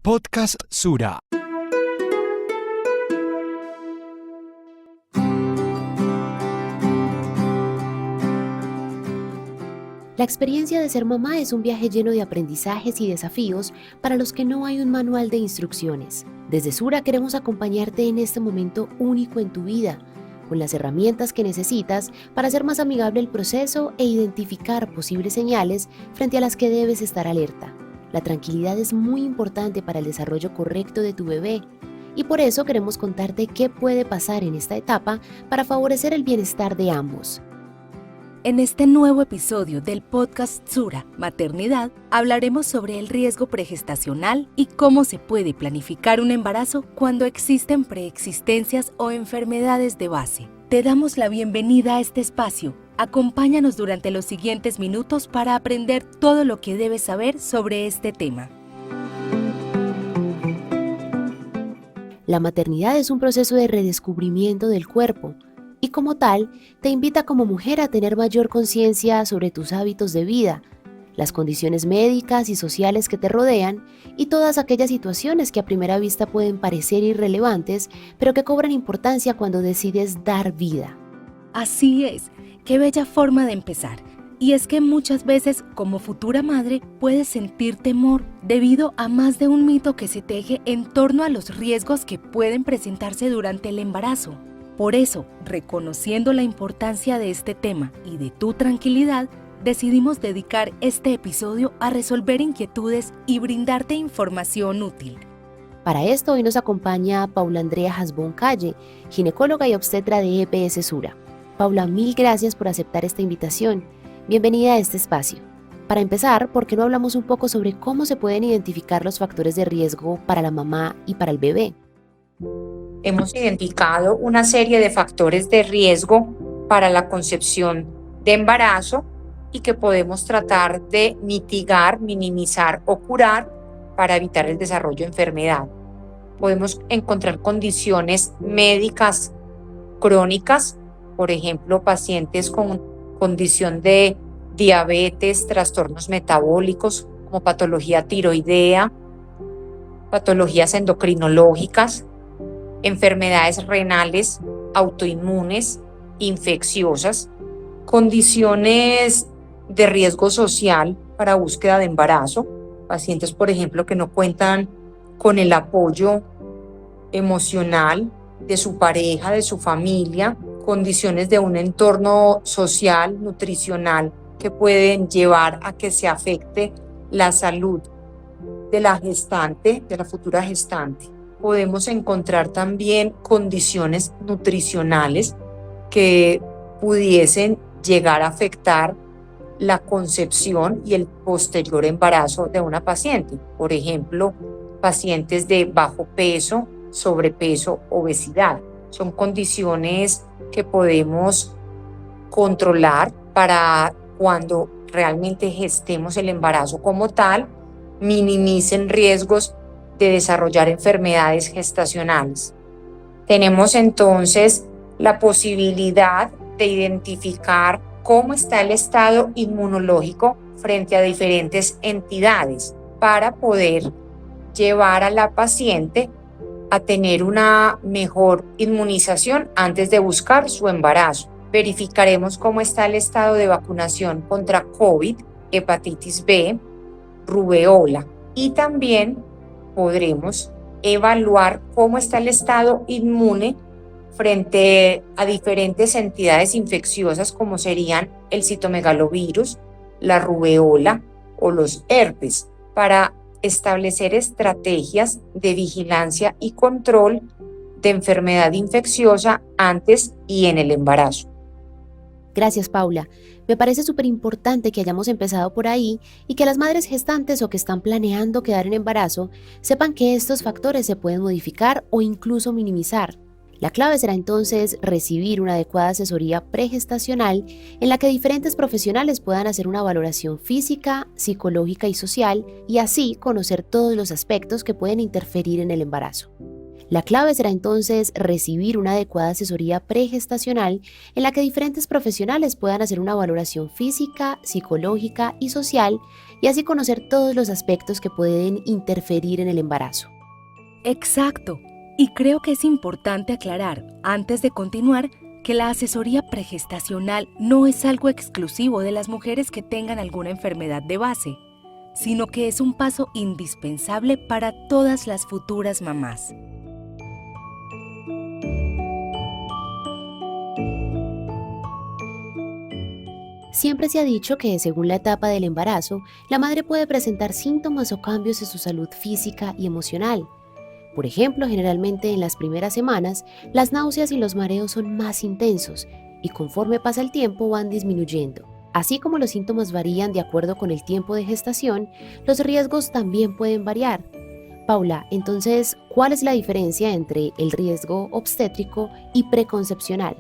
Podcast Sura. La experiencia de ser mamá es un viaje lleno de aprendizajes y desafíos para los que no hay un manual de instrucciones. Desde Sura queremos acompañarte en este momento único en tu vida, con las herramientas que necesitas para hacer más amigable el proceso e identificar posibles señales frente a las que debes estar alerta. La tranquilidad es muy importante para el desarrollo correcto de tu bebé y por eso queremos contarte qué puede pasar en esta etapa para favorecer el bienestar de ambos. En este nuevo episodio del podcast Sura Maternidad, hablaremos sobre el riesgo pregestacional y cómo se puede planificar un embarazo cuando existen preexistencias o enfermedades de base. Te damos la bienvenida a este espacio. Acompáñanos durante los siguientes minutos para aprender todo lo que debes saber sobre este tema. La maternidad es un proceso de redescubrimiento del cuerpo, y como tal, te invita como mujer a tener mayor conciencia sobre tus hábitos de vida, las condiciones médicas y sociales que te rodean y todas aquellas situaciones que a primera vista pueden parecer irrelevantes, pero que cobran importancia cuando decides dar vida. Así es, qué bella forma de empezar. Y es que muchas veces, como futura madre, puedes sentir temor debido a más de un mito que se teje en torno a los riesgos que pueden presentarse durante el embarazo. Por eso, reconociendo la importancia de este tema y de tu tranquilidad, decidimos dedicar este episodio a resolver inquietudes y brindarte información útil. Para esto hoy nos acompaña Paula Andrea Hasbón Calle, ginecóloga y obstetra de EPS Sura. Paula, mil gracias por aceptar esta invitación. Bienvenida a este espacio. Para empezar, ¿por qué no hablamos un poco sobre cómo se pueden identificar los factores de riesgo para la mamá y para el bebé? Hemos identificado una serie de factores de riesgo para la concepción de embarazo y que podemos tratar de mitigar, minimizar o curar para evitar el desarrollo de enfermedad. Podemos encontrar condiciones médicas crónicas, por ejemplo, pacientes con condición de diabetes, trastornos metabólicos como patología tiroidea, patologías endocrinológicas, enfermedades renales, autoinmunes, infecciosas, condiciones de riesgo social para búsqueda de embarazo, pacientes, por ejemplo, que no cuentan con el apoyo emocional de su pareja, de su familia, condiciones de un entorno social, nutricional, que pueden llevar a que se afecte la salud de la gestante, de la futura gestante. Podemos encontrar también condiciones nutricionales que pudiesen llegar a afectar la concepción y el posterior embarazo de una paciente. Por ejemplo, pacientes de bajo peso, sobrepeso, obesidad. Son condiciones que podemos controlar para cuando realmente gestemos el embarazo como tal, minimicen riesgos de desarrollar enfermedades gestacionales. Tenemos entonces la posibilidad de identificar cómo está el estado inmunológico frente a diferentes entidades para poder llevar a la paciente a tener una mejor inmunización antes de buscar su embarazo. Verificaremos cómo está el estado de vacunación contra COVID, hepatitis B, rubeola y también podremos evaluar cómo está el estado inmune frente a diferentes entidades infecciosas como serían el citomegalovirus, la rubeola o los herpes, para establecer estrategias de vigilancia y control de enfermedad infecciosa antes y en el embarazo. Gracias, Paula. Me parece súper importante que hayamos empezado por ahí y que las madres gestantes o que están planeando quedar en embarazo sepan que estos factores se pueden modificar o incluso minimizar. La clave será entonces recibir una adecuada asesoría pregestacional en la que diferentes profesionales puedan hacer una valoración física, psicológica y social y así conocer todos los aspectos que pueden interferir en el embarazo. La clave será entonces recibir una adecuada asesoría pregestacional en la que diferentes profesionales puedan hacer una valoración física, psicológica y social y así conocer todos los aspectos que pueden interferir en el embarazo. Exacto. Y creo que es importante aclarar, antes de continuar, que la asesoría pregestacional no es algo exclusivo de las mujeres que tengan alguna enfermedad de base, sino que es un paso indispensable para todas las futuras mamás. Siempre se ha dicho que, según la etapa del embarazo, la madre puede presentar síntomas o cambios en su salud física y emocional. Por ejemplo, generalmente en las primeras semanas, las náuseas y los mareos son más intensos y conforme pasa el tiempo van disminuyendo. Así como los síntomas varían de acuerdo con el tiempo de gestación, los riesgos también pueden variar. Paula, entonces, ¿cuál es la diferencia entre el riesgo obstétrico y preconcepcional?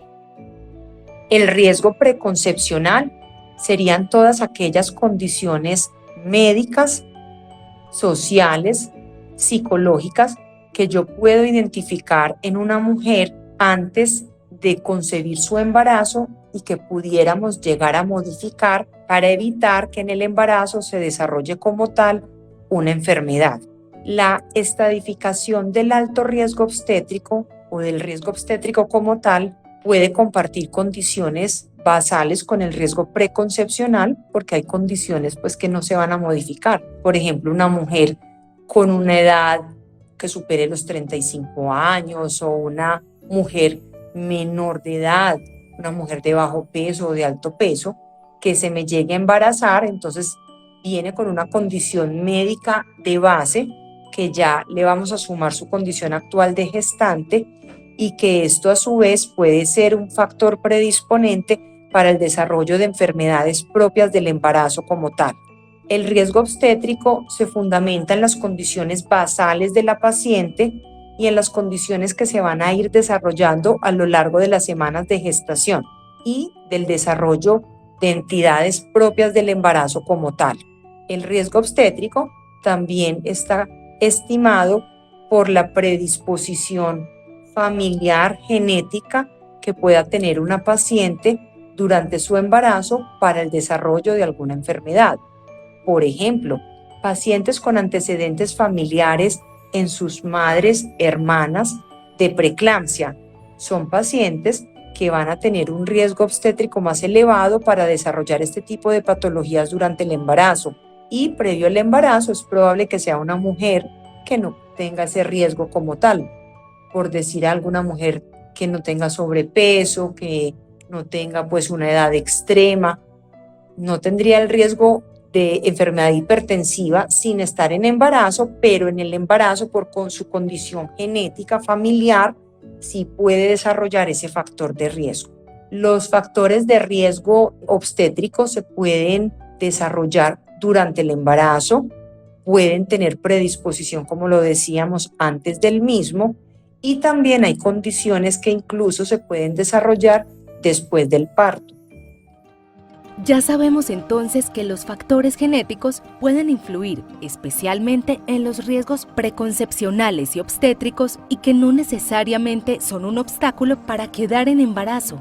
El riesgo preconcepcional serían todas aquellas condiciones médicas, sociales, psicológicas que yo puedo identificar en una mujer antes de concebir su embarazo y que pudiéramos llegar a modificar para evitar que en el embarazo se desarrolle como tal una enfermedad. La estadificación del alto riesgo obstétrico o del riesgo obstétrico como tal puede compartir condiciones basales con el riesgo preconcepcional porque hay condiciones pues que no se van a modificar. Por ejemplo, una mujer con una edad que supere los 35 años o una mujer menor de edad, una mujer de bajo peso o de alto peso, que se me llegue a embarazar, entonces viene con una condición médica de base que ya le vamos a sumar su condición actual de gestante y que esto a su vez puede ser un factor predisponente para el desarrollo de enfermedades propias del embarazo como tal. El riesgo obstétrico se fundamenta en las condiciones basales de la paciente y en las condiciones que se van a ir desarrollando a lo largo de las semanas de gestación y del desarrollo de entidades propias del embarazo como tal. El riesgo obstétrico también está estimado por la predisposición familiar genética que pueda tener una paciente durante su embarazo para el desarrollo de alguna enfermedad. Por ejemplo, pacientes con antecedentes familiares en sus madres, hermanas de preeclampsia son pacientes que van a tener un riesgo obstétrico más elevado para desarrollar este tipo de patologías durante el embarazo. Y previo al embarazo es probable que sea una mujer que no tenga ese riesgo como tal. Por decir alguna mujer que no tenga sobrepeso, que no tenga pues una edad extrema, no tendría el riesgo de enfermedad hipertensiva sin estar en embarazo, pero en el embarazo con su condición genética familiar sí puede desarrollar ese factor de riesgo. Los factores de riesgo obstétrico se pueden desarrollar durante el embarazo, pueden tener predisposición, como lo decíamos antes del mismo, y también hay condiciones que incluso se pueden desarrollar después del parto. Ya sabemos entonces que los factores genéticos pueden influir especialmente en los riesgos preconcepcionales y obstétricos y que no necesariamente son un obstáculo para quedar en embarazo.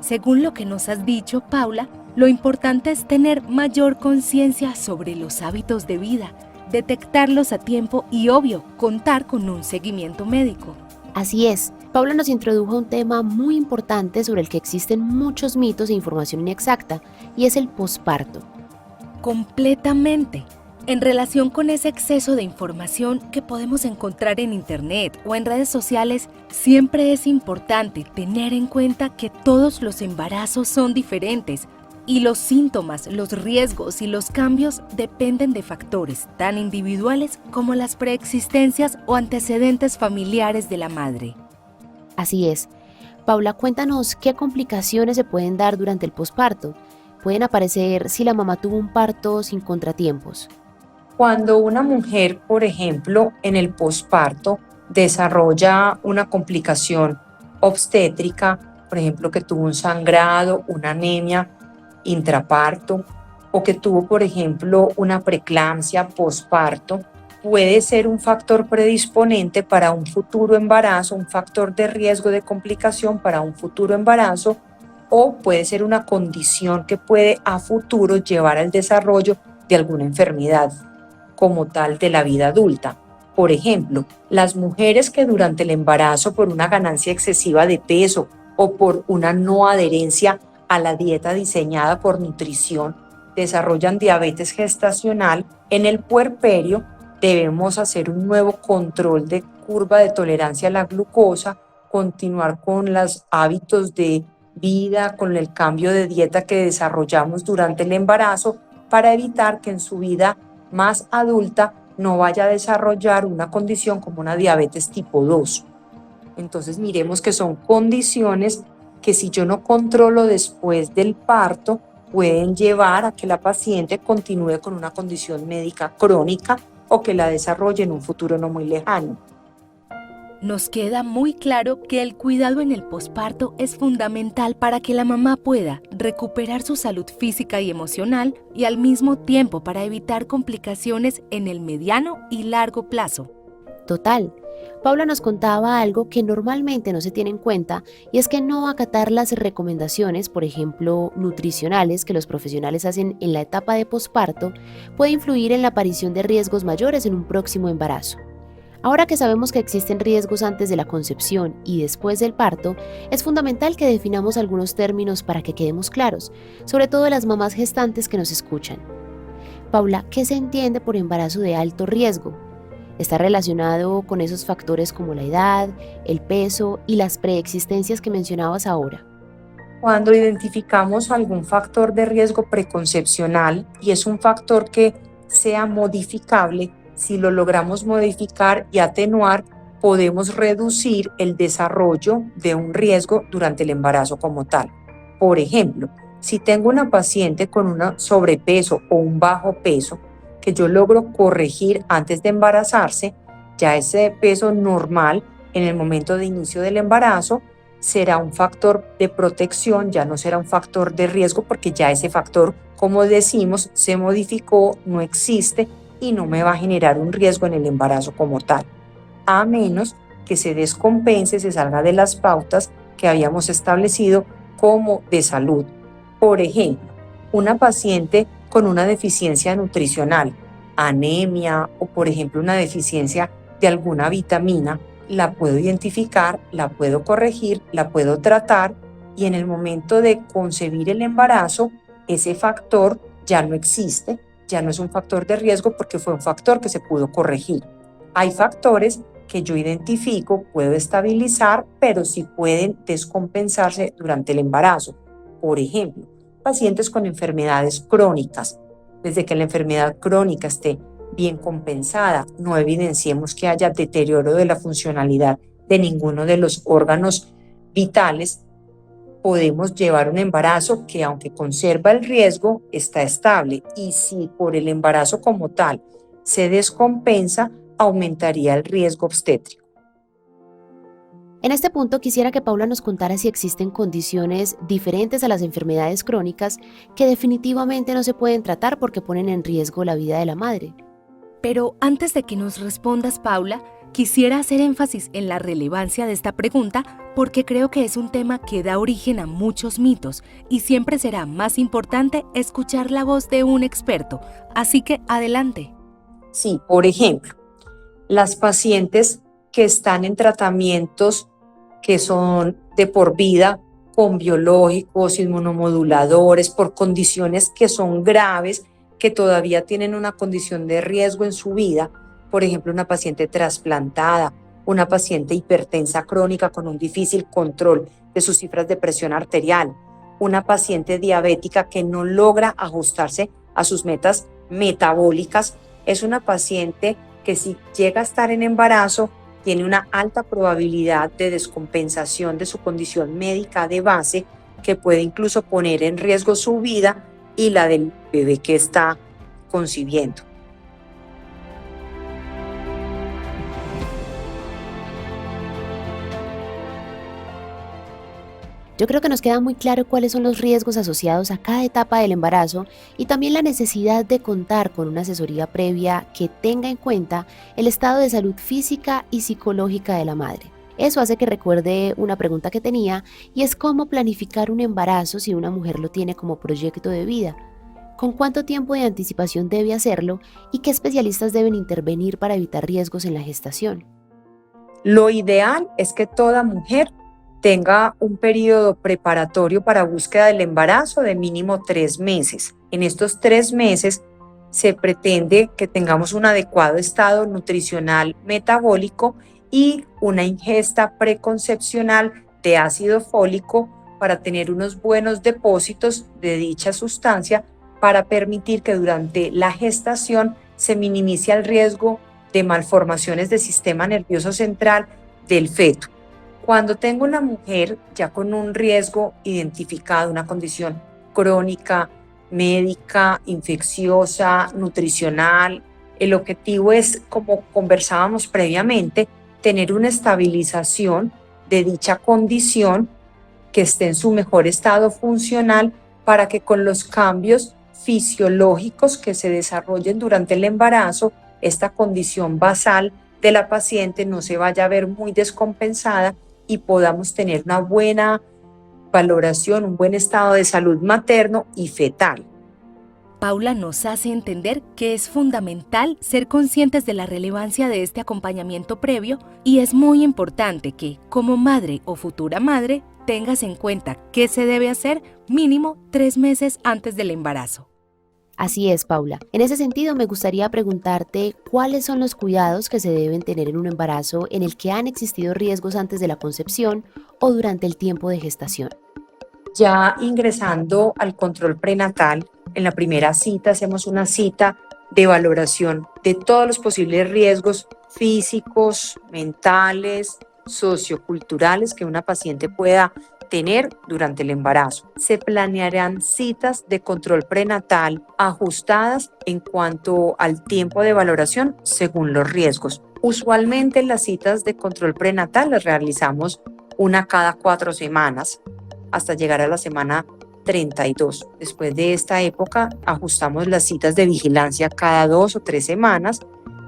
Según lo que nos has dicho, Paula, lo importante es tener mayor conciencia sobre los hábitos de vida, detectarlos a tiempo y, obvio, contar con un seguimiento médico. Así es, Paula nos introdujo a un tema muy importante sobre el que existen muchos mitos e información inexacta, y es el posparto. Completamente. En relación con ese exceso de información que podemos encontrar en Internet o en redes sociales, siempre es importante tener en cuenta que todos los embarazos son diferentes y los síntomas, los riesgos y los cambios dependen de factores tan individuales como las preexistencias o antecedentes familiares de la madre. Así es. Paula, cuéntanos qué complicaciones se pueden dar durante el posparto. Pueden aparecer si la mamá tuvo un parto sin contratiempos. Cuando una mujer, por ejemplo, en el posparto desarrolla una complicación obstétrica, por ejemplo, que tuvo un sangrado, una anemia intraparto o que tuvo, por ejemplo, una preeclampsia posparto, puede ser un factor predisponente para un futuro embarazo, un factor de riesgo de complicación para un futuro embarazo, o puede ser una condición que puede a futuro llevar al desarrollo de alguna enfermedad como tal de la vida adulta. Por ejemplo, las mujeres que durante el embarazo por una ganancia excesiva de peso o por una no adherencia a la dieta diseñada por nutrición desarrollan diabetes gestacional, en el puerperio debemos hacer un nuevo control de curva de tolerancia a la glucosa, continuar con los hábitos de vida, con el cambio de dieta que desarrollamos durante el embarazo para evitar que en su vida más adulta no vaya a desarrollar una condición como una diabetes tipo 2. Entonces miremos que son condiciones que si yo no controlo después del parto pueden llevar a que la paciente continúe con una condición médica crónica o que la desarrolle en un futuro no muy lejano. Nos queda muy claro que el cuidado en el posparto es fundamental para que la mamá pueda recuperar su salud física y emocional y al mismo tiempo para evitar complicaciones en el mediano y largo plazo. Total. Paula nos contaba algo que normalmente no se tiene en cuenta y es que no acatar las recomendaciones, por ejemplo, nutricionales que los profesionales hacen en la etapa de posparto puede influir en la aparición de riesgos mayores en un próximo embarazo. Ahora que sabemos que existen riesgos antes de la concepción y después del parto, es fundamental que definamos algunos términos para que quedemos claros, sobre todo las mamás gestantes que nos escuchan. Paula, ¿qué se entiende por embarazo de alto riesgo? ¿Está relacionado con esos factores como la edad, el peso y las preexistencias que mencionabas ahora? Cuando identificamos algún factor de riesgo preconcepcional y es un factor que sea modificable, si lo logramos modificar y atenuar, podemos reducir el desarrollo de un riesgo durante el embarazo como tal. Por ejemplo, si tengo una paciente con un sobrepeso o un bajo peso que yo logro corregir antes de embarazarse, ya ese peso normal en el momento de inicio del embarazo será un factor de protección, ya no será un factor de riesgo porque ya ese factor, como decimos, se modificó, no existe y no me va a generar un riesgo en el embarazo como tal, a menos que se descompense, se salga de las pautas que habíamos establecido como de salud. Por ejemplo, una paciente con una deficiencia nutricional, anemia o por ejemplo una deficiencia de alguna vitamina, la puedo identificar, la puedo corregir, la puedo tratar y en el momento de concebir el embarazo, ese factor ya no existe, ya no es un factor de riesgo porque fue un factor que se pudo corregir. Hay factores que yo identifico, puedo estabilizar, pero sí pueden descompensarse durante el embarazo. Por ejemplo, pacientes con enfermedades crónicas. Desde que la enfermedad crónica esté bien compensada, no evidenciemos que haya deterioro de la funcionalidad de ninguno de los órganos vitales, podemos llevar un embarazo que aunque conserva el riesgo, está estable y si por el embarazo como tal se descompensa, aumentaría el riesgo obstétrico. En este punto quisiera que Paula nos contara si existen condiciones diferentes a las enfermedades crónicas que definitivamente no se pueden tratar porque ponen en riesgo la vida de la madre. Pero antes de que nos respondas, Paula, quisiera hacer énfasis en la relevancia de esta pregunta porque creo que es un tema que da origen a muchos mitos y siempre será más importante escuchar la voz de un experto. Así que adelante. Sí, por ejemplo, las pacientes que están en tratamientos que son de por vida con biológicos, inmunomoduladores, por condiciones que son graves, que todavía tienen una condición de riesgo en su vida, por ejemplo, una paciente trasplantada, una paciente hipertensa crónica con un difícil control de sus cifras de presión arterial, una paciente diabética que no logra ajustarse a sus metas metabólicas, es una paciente que si llega a estar en embarazo, tiene una alta probabilidad de descompensación de su condición médica de base que puede incluso poner en riesgo su vida y la del bebé que está concibiendo. Yo creo que nos queda muy claro cuáles son los riesgos asociados a cada etapa del embarazo y también la necesidad de contar con una asesoría previa que tenga en cuenta el estado de salud física y psicológica de la madre. Eso hace que recuerde una pregunta que tenía y es cómo planificar un embarazo si una mujer lo tiene como proyecto de vida. ¿Con cuánto tiempo de anticipación debe hacerlo y qué especialistas deben intervenir para evitar riesgos en la gestación? Lo ideal es que toda mujer tenga un periodo preparatorio para búsqueda del embarazo de mínimo 3 meses. En estos 3 meses se pretende que tengamos un adecuado estado nutricional metabólico y una ingesta preconcepcional de ácido fólico para tener unos buenos depósitos de dicha sustancia para permitir que durante la gestación se minimice el riesgo de malformaciones del sistema nervioso central del feto. Cuando tengo una mujer ya con un riesgo identificado, una condición crónica, médica, infecciosa, nutricional, el objetivo es, como conversábamos previamente, tener una estabilización de dicha condición que esté en su mejor estado funcional para que con los cambios fisiológicos que se desarrollen durante el embarazo, esta condición basal de la paciente no se vaya a ver muy descompensada y podamos tener una buena valoración, un buen estado de salud materno y fetal. Paula nos hace entender que es fundamental ser conscientes de la relevancia de este acompañamiento previo y es muy importante que, como madre o futura madre, tengas en cuenta qué se debe hacer mínimo 3 meses antes del embarazo. Así es, Paula. En ese sentido, me gustaría preguntarte cuáles son los cuidados que se deben tener en un embarazo en el que han existido riesgos antes de la concepción o durante el tiempo de gestación. Ya ingresando al control prenatal, en la primera cita hacemos una cita de valoración de todos los posibles riesgos físicos, mentales, socioculturales que una paciente pueda tener durante el embarazo. Se planearán citas de control prenatal ajustadas en cuanto al tiempo de valoración según los riesgos. Usualmente las citas de control prenatal las realizamos una cada 4 semanas hasta llegar a la semana 32. Después de esta época ajustamos las citas de vigilancia cada 2 o 3 semanas,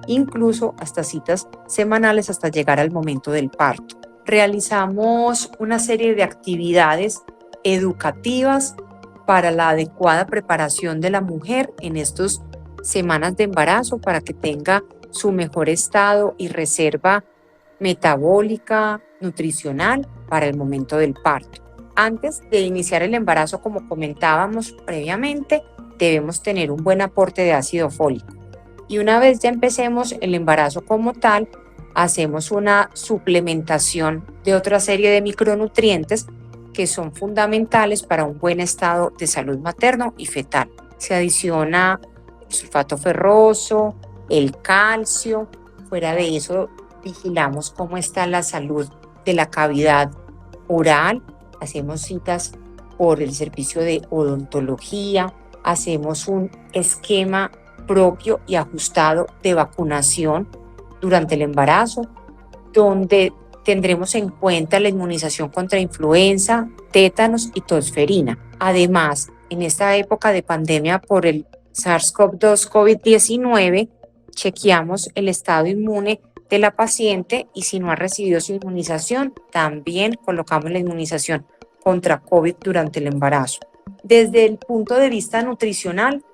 incluso hasta citas semanales hasta llegar al momento del parto. Realizamos una serie de actividades educativas para la adecuada preparación de la mujer en estas semanas de embarazo para que tenga su mejor estado y reserva metabólica, nutricional para el momento del parto. Antes de iniciar el embarazo, como comentábamos previamente, debemos tener un buen aporte de ácido fólico. Y una vez ya empecemos el embarazo como tal, hacemos una suplementación de otra serie de micronutrientes que son fundamentales para un buen estado de salud materno y fetal. Se adiciona el sulfato ferroso, el calcio. Fuera de eso, vigilamos cómo está la salud de la cavidad oral. Hacemos citas por el servicio de odontología, hacemos un esquema propio y ajustado de vacunación durante el embarazo, donde tendremos en cuenta la inmunización contra influenza, tétanos y tosferina. Además, en esta época de pandemia por el SARS-CoV-2 COVID-19, chequeamos el estado inmune de la paciente y si no ha recibido su inmunización, también colocamos la inmunización contra COVID durante el embarazo. Desde el punto de vista nutricional,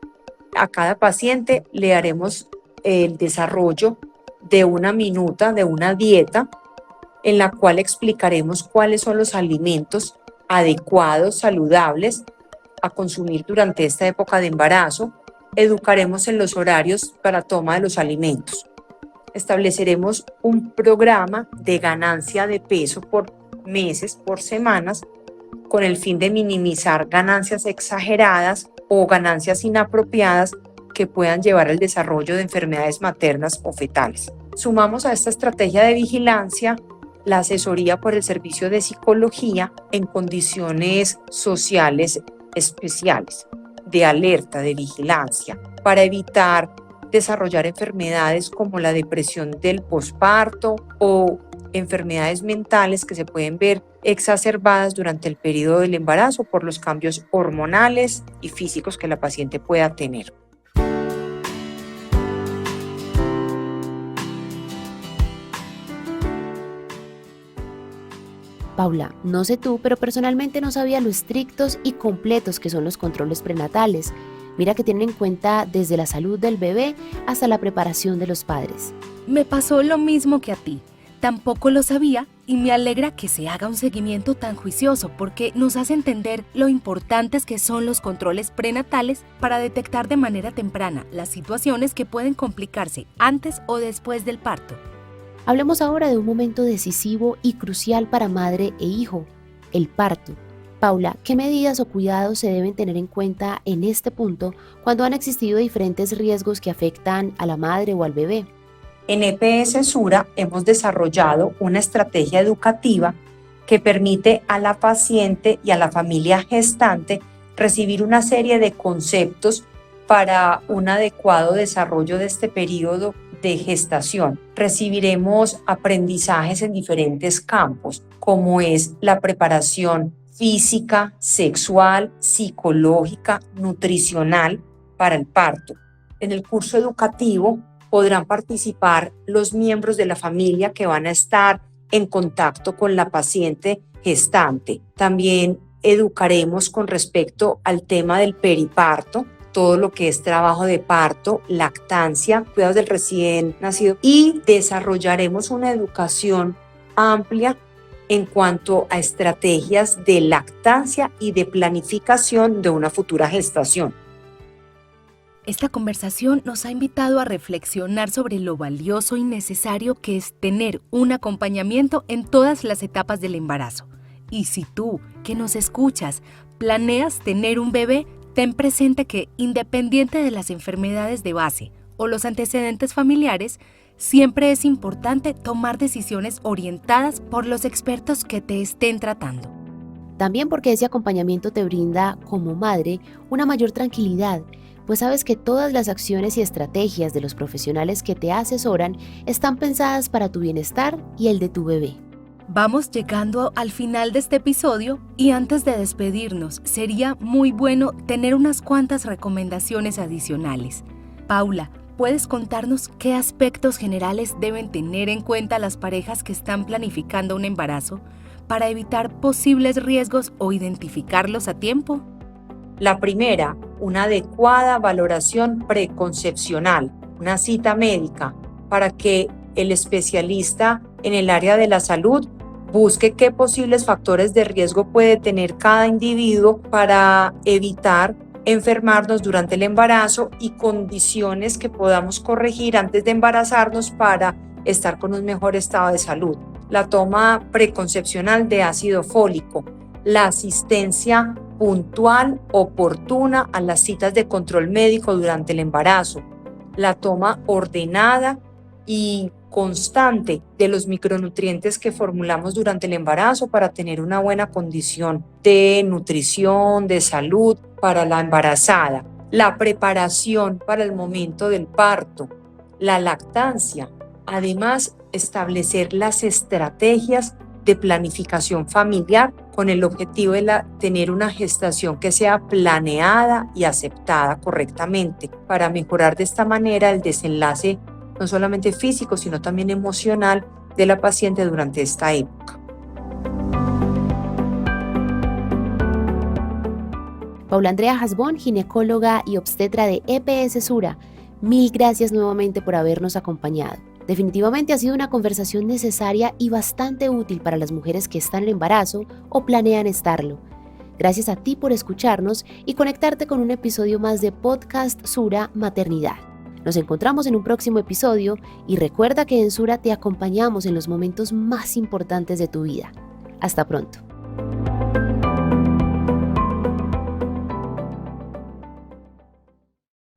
a cada paciente le haremos el desarrollo de una minuta, de una dieta, en la cual explicaremos cuáles son los alimentos adecuados, saludables, a consumir durante esta época de embarazo. Educaremos en los horarios para toma de los alimentos. Estableceremos un programa de ganancia de peso por meses, por semanas, con el fin de minimizar ganancias exageradas o ganancias inapropiadas que puedan llevar al desarrollo de enfermedades maternas o fetales. Sumamos a esta estrategia de vigilancia la asesoría por el servicio de psicología en condiciones sociales especiales, de alerta, de vigilancia, para evitar desarrollar enfermedades como la depresión del posparto o enfermedades mentales que se pueden ver exacerbadas durante el periodo del embarazo por los cambios hormonales y físicos que la paciente pueda tener. Paula, no sé tú, pero personalmente no sabía lo estrictos y completos que son los controles prenatales. Mira que tienen en cuenta desde la salud del bebé hasta la preparación de los padres. Me pasó lo mismo que a ti. Tampoco lo sabía y me alegra que se haga un seguimiento tan juicioso porque nos hace entender lo importantes que son los controles prenatales para detectar de manera temprana las situaciones que pueden complicarse antes o después del parto. Hablemos ahora de un momento decisivo y crucial para madre e hijo, el parto. Paula, ¿qué medidas o cuidados se deben tener en cuenta en este punto cuando han existido diferentes riesgos que afectan a la madre o al bebé? En EPS Sura hemos desarrollado una estrategia educativa que permite a la paciente y a la familia gestante recibir una serie de conceptos para un adecuado desarrollo de este periodo de gestación. Recibiremos aprendizajes en diferentes campos, como es la preparación física, sexual, psicológica, nutricional para el parto. En el curso educativo podrán participar los miembros de la familia que van a estar en contacto con la paciente gestante. También educaremos con respecto al tema del periparto, todo lo que es trabajo de parto, lactancia, cuidados del recién nacido, y desarrollaremos una educación amplia en cuanto a estrategias de lactancia y de planificación de una futura gestación. Esta conversación nos ha invitado a reflexionar sobre lo valioso y necesario que es tener un acompañamiento en todas las etapas del embarazo. Y si tú, que nos escuchas, planeas tener un bebé, ten presente que, independiente de las enfermedades de base o los antecedentes familiares, siempre es importante tomar decisiones orientadas por los expertos que te estén tratando. También porque ese acompañamiento te brinda, como madre, una mayor tranquilidad, pues sabes que todas las acciones y estrategias de los profesionales que te asesoran están pensadas para tu bienestar y el de tu bebé. Vamos llegando al final de este episodio y antes de despedirnos, sería muy bueno tener unas cuantas recomendaciones adicionales. Paula, ¿puedes contarnos qué aspectos generales deben tener en cuenta las parejas que están planificando un embarazo para evitar posibles riesgos o identificarlos a tiempo? La primera, una adecuada valoración preconcepcional, una cita médica para que el especialista en el área de la salud busque qué posibles factores de riesgo puede tener cada individuo para evitar enfermarnos durante el embarazo y condiciones que podamos corregir antes de embarazarnos para estar con un mejor estado de salud. La toma preconcepcional de ácido fólico, la asistencia puntual, oportuna a las citas de control médico durante el embarazo, la toma ordenada y constante de los micronutrientes que formulamos durante el embarazo para tener una buena condición de nutrición, de salud para la embarazada, la preparación para el momento del parto, la lactancia, además establecer las estrategias de planificación familiar con el objetivo de tener una gestación que sea planeada y aceptada correctamente para mejorar de esta manera el desenlace no solamente físico, sino también emocional de la paciente durante esta época. Paula Andrea Hasbón, ginecóloga y obstetra de EPS Sura, mil gracias nuevamente por habernos acompañado. Definitivamente ha sido una conversación necesaria y bastante útil para las mujeres que están en embarazo o planean estarlo. Gracias a ti por escucharnos y conectarte con un episodio más de Podcast Sura Maternidad. Nos encontramos en un próximo episodio y recuerda que en Sura te acompañamos en los momentos más importantes de tu vida. Hasta pronto.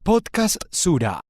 Podcast Sura.